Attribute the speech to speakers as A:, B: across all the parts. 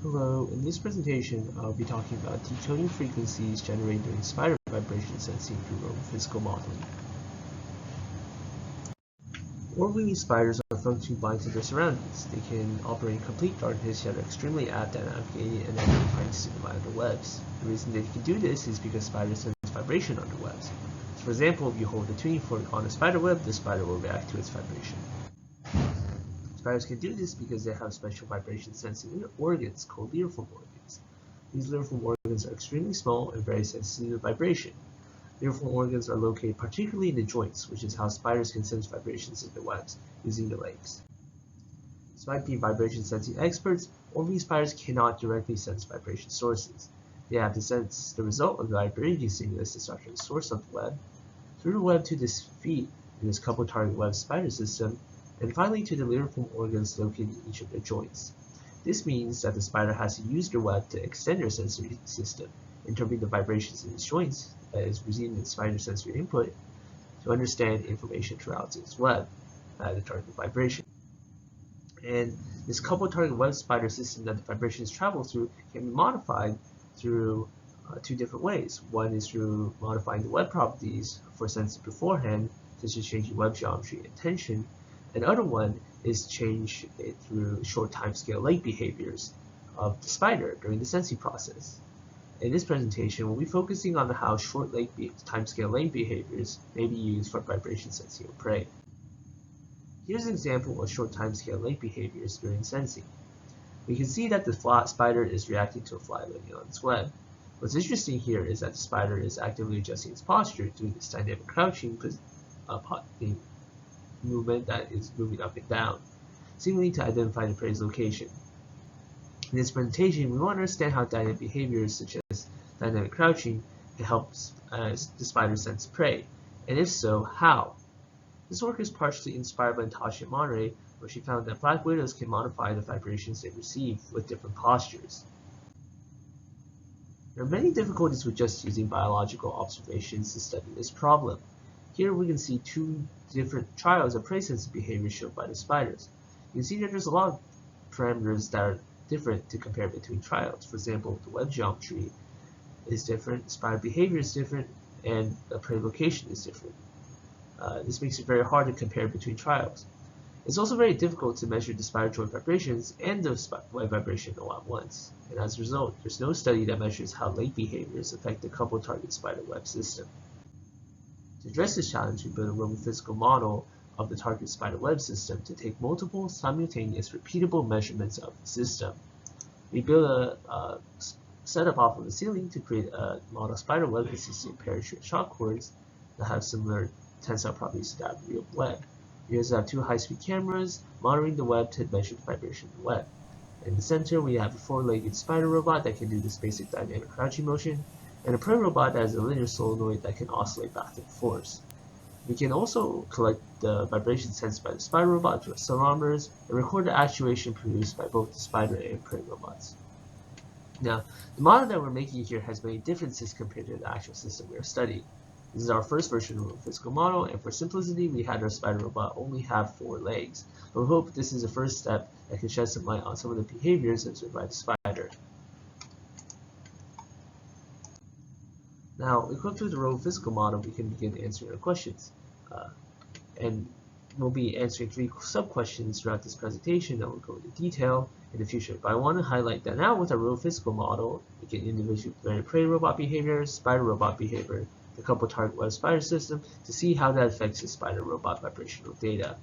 A: Hello, in this presentation I'll be talking about decoding frequencies generated during spider vibration sensing through robophysical modeling. Orb-weaving spiders are functionally blind to their surroundings. They can operate in complete darkness yet are extremely adept at navigating and identifying stimuli under webs. The reason they can do this is because spiders sense vibration under webs. So for example, if you hold a tuning fork on a spider web, the spider will react to its vibration. Spiders can do this because they have special vibration sensing organs called lyriform organs. These lyriform organs are extremely small and very sensitive to vibration. Lyriform organs are located particularly in the joints, which is how spiders can sense vibrations in the webs using the legs. Despite being vibration sensing experts, orb-weaving spiders cannot directly sense vibration sources. They have to sense the result of the vibrating stimulus to start the source of the web, through the web to this feet in this coupled target web spider system, and finally to the lyriform organs located in each of their joints. This means that the spider has to use their web to extend their sensory system, interpret the vibrations in its joints that is receiving the spider's sensory input to understand information throughout its web, the target vibration. And this coupled target web spider system that the vibrations travel through can be modified through two different ways. One is through modifying the web properties for sensing beforehand, such as changing web geometry and tension. And other one is change it through short timescale length behaviors of the spider during the sensing process. In this presentation, we'll be focusing on how short timescale length behaviors may be used for vibration sensing of prey. Here's an example of short timescale length behaviors during sensing. We can see that the spider is reacting to a fly landing on its web. What's interesting here is that the spider is actively adjusting its posture doing this dynamic crouching movement that is moving up and down, seemingly to identify the prey's location. In this presentation, we want to understand how dynamic behaviors such as dynamic crouching can help the spider sense prey, and if so, how. This work is partially inspired by Natasha Monterey, where she found that black widows can modify the vibrations they receive with different postures. There are many difficulties with just using biological observations to study this problem. Here we can see two different trials of prey sensing behavior shown by the spiders. You can see that there's a lot of parameters that are different to compare between trials. For example, the web geometry is different, spider behavior is different, and the prey location is different. This makes it very hard to compare between trials. It's also very difficult to measure the spider joint vibrations and the web vibration all at once. And as a result, there's no study that measures how length behaviors affect the coupled target spider web system. To address this challenge, we built a robophysical model of the target spider web system to take multiple simultaneous repeatable measurements of the system. We built a setup off of the ceiling to create a model spider web consisting of parachute shock cords that have similar tensile properties to that of the real web. We also have two high-speed cameras monitoring the web to measure the vibration of the web. In the center, we have a four-legged spider robot that can do this basic dynamic crouching motion, and a prey robot that has a linear solenoid that can oscillate back and forth. We can also collect the vibration sensed by the spider robot through accelerometers and record the actuation produced by both the spider and prey robots. Now, the model that we're making here has many differences compared to the actual system we are studying. This is our first version of a physical model, and for simplicity, we had our spider robot only have 4 legs. But we hope this is a first step that can shed some light on some of the behaviors observed by the spider. Now, equipped with the robophysical model, we can begin answering our questions. And we'll be answering 3 sub-questions throughout this presentation that will go into detail in the future. But I want to highlight that now with our robophysical model, we can individually vary prey robot behavior, spider robot behavior, the coupled target web spider system to see how that affects the spider robot vibrational data.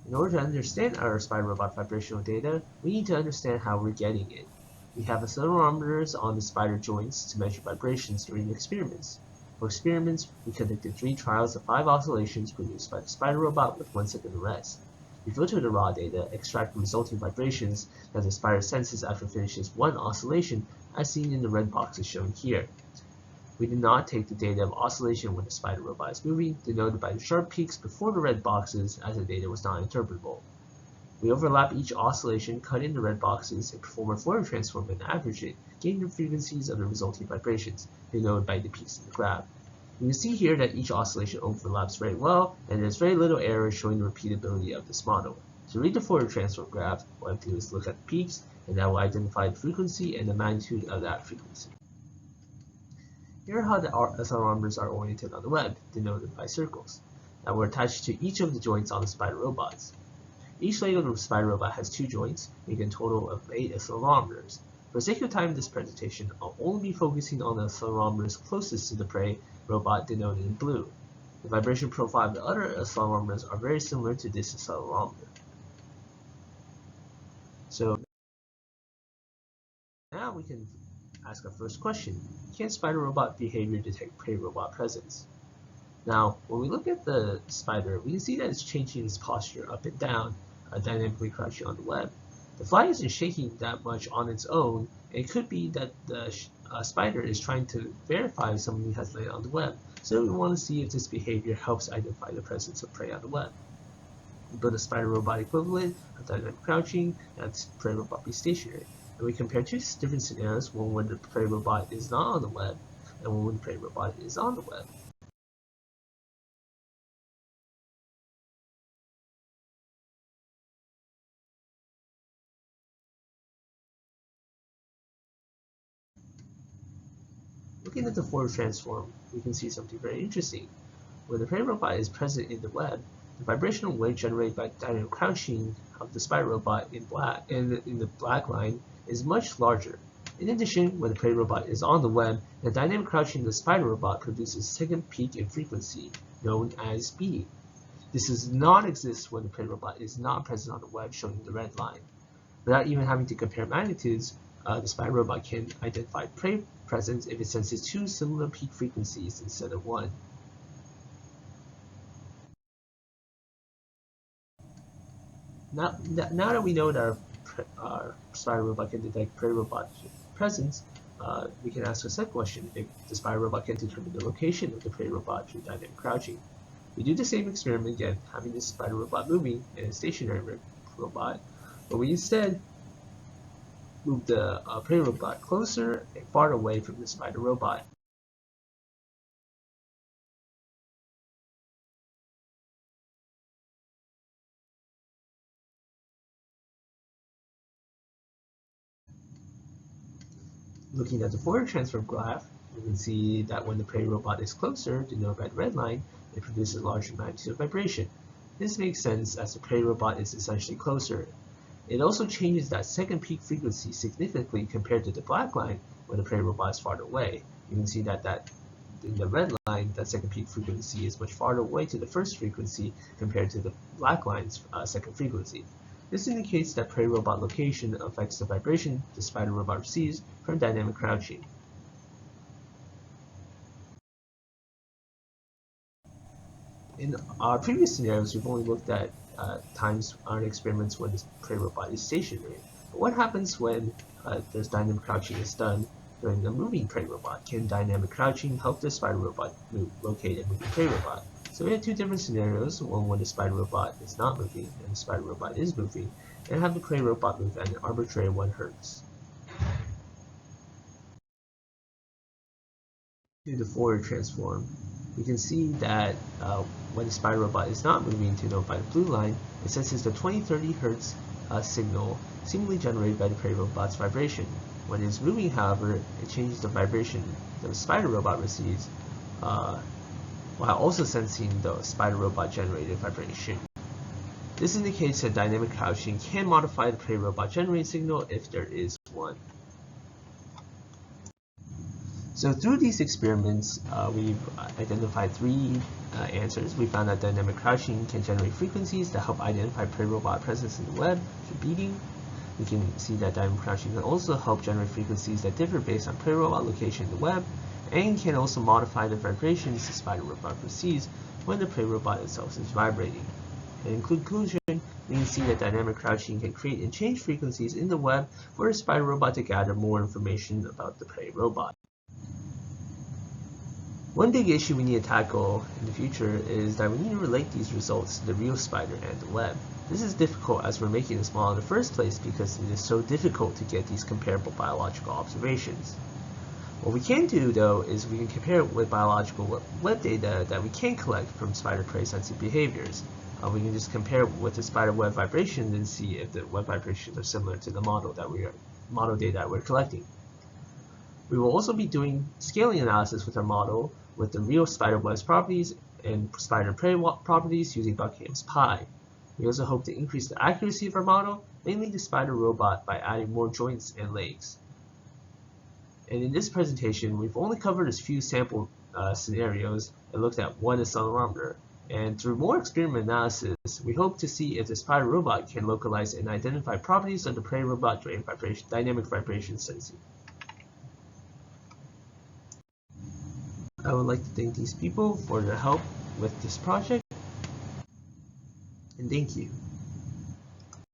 A: In order to understand our spider robot vibrational data, we need to understand how we're getting it. We have accelerometers on the spider joints to measure vibrations during experiments. For experiments, we conducted 3 trials of 5 oscillations produced by the spider robot with 1 second of rest. We filter the raw data, extract the resulting vibrations that the spider senses after it finishes 1 oscillation, as seen in the red boxes shown here. We did not take the data of oscillation when the spider robot is moving, denoted by the sharp peaks before the red boxes, as the data was not interpretable. We overlap each oscillation, cut in the red boxes, and perform a Fourier transform and average it, gaining the frequencies of the resulting vibrations, denoted by the peaks in the graph. You can see here that each oscillation overlaps very well, and there's very little error showing the repeatability of this model. To read the Fourier transform graph, what I have to do is look at peaks, and that will identify the frequency and the magnitude of that frequency. Here are how the accelerometers are oriented on the web, denoted by circles, that were attached to each of the joints on the spider robots. Each leg of the spider robot has 2 joints, making a total of 8 accelerometers. For the sake of time in this presentation, I'll only be focusing on the accelerometers closest to the prey robot, denoted in blue. The vibration profile of the other accelerometers are very similar to this accelerometer. So now we can ask our first question. Can spider robot behavior detect prey robot presence? Now, when we look at the spider, we can see that it's changing its posture up and down, dynamically crouching on the web. The fly isn't shaking that much on its own. It could be that the spider is trying to verify if somebody has landed on the web. So we want to see if this behavior helps identify the presence of prey on the web. We build a spider robot equivalent of dynamic crouching, that's prey robot be stationary. And we compare 2 different scenarios, one when the prey robot is not on the web, and one when the prey robot is on the web. Looking at the Fourier transform, we can see something very interesting. When the prey robot is present in the web, the vibrational wave generated by dynamic crouching of the spider robot in the black line is much larger. In addition, when the prey robot is on the web, the dynamic crouching of the spider robot produces a second peak in frequency, known as beating. This does not exist when the prey robot is not present on the web, showing the red line. Without even having to compare magnitudes, the spider robot can identify prey presence if it senses 2 similar peak frequencies instead of 1. Now that we know that our spider robot can detect prey robot presence, we can ask a second question if the spider robot can determine the location of the prey robot through dynamic crouching. We do the same experiment again, having this spider robot moving and a stationary robot, but we instead move the prey robot closer and far away from the spider robot. Looking at the Fourier transform graph, we can see that when the prey robot is closer, denoted by the red line, it produces a larger magnitude of vibration. This makes sense as the prey robot is essentially closer. It also changes that second peak frequency significantly compared to the black line when the prey robot is farther away. You can see that in the red line, that second peak frequency is much farther away to the first frequency compared to the black line's second frequency. This indicates that prey robot location affects the vibration the spider robot receives from dynamic crouching. In our previous scenarios, we've only looked at times on experiments when the prey robot is stationary. But what happens when there's dynamic crouching is done during the moving prey robot? Can dynamic crouching help the spider robot locate and move the prey robot? So we have 2 different scenarios, one when the spider robot is not moving and the spider robot is moving, and have the prey robot move at an arbitrary 1 Hz. To the Fourier transform, we can see that when the spider robot is not moving, denoted by the blue line, it senses the 20-30 Hz signal seemingly generated by the prey robot's vibration. When it is moving, however, it changes the vibration that the spider robot receives while also sensing the spider robot generated vibration. This indicates that dynamic crouching can modify the prey robot generated signal if there is one. So through these experiments, we've identified 3 answers. We found that dynamic crouching can generate frequencies that help identify prey robot presence in the web through beating. We can see that dynamic crouching can also help generate frequencies that differ based on prey robot location in the web, and can also modify the vibrations the spider robot receives when the prey robot itself is vibrating. And in conclusion, we can see that dynamic crouching can create and change frequencies in the web for the spider robot to gather more information about the prey robot. One big issue we need to tackle in the future is that we need to relate these results to the real spider and the web. This is difficult as we're making this model in the first place because it is so difficult to get these comparable biological observations. What we can do, though, is we can compare it with biological web data that we can collect from spider prey sensing behaviors. we can just compare with the spider web vibrations and see if the web vibrations are similar to the model data that we're collecting. We will also be doing scaling analysis with our model with the real spider web's properties and spider prey properties using Buckingham's pi. We also hope to increase the accuracy of our model, mainly the spider robot, by adding more joints and legs. And in this presentation, we've only covered a few sample scenarios and looked at one accelerometer. And through more experiment analysis, we hope to see if the spider robot can localize and identify properties of the prey robot during dynamic vibration sensing. I would like to thank these people for their help with this project, and thank you.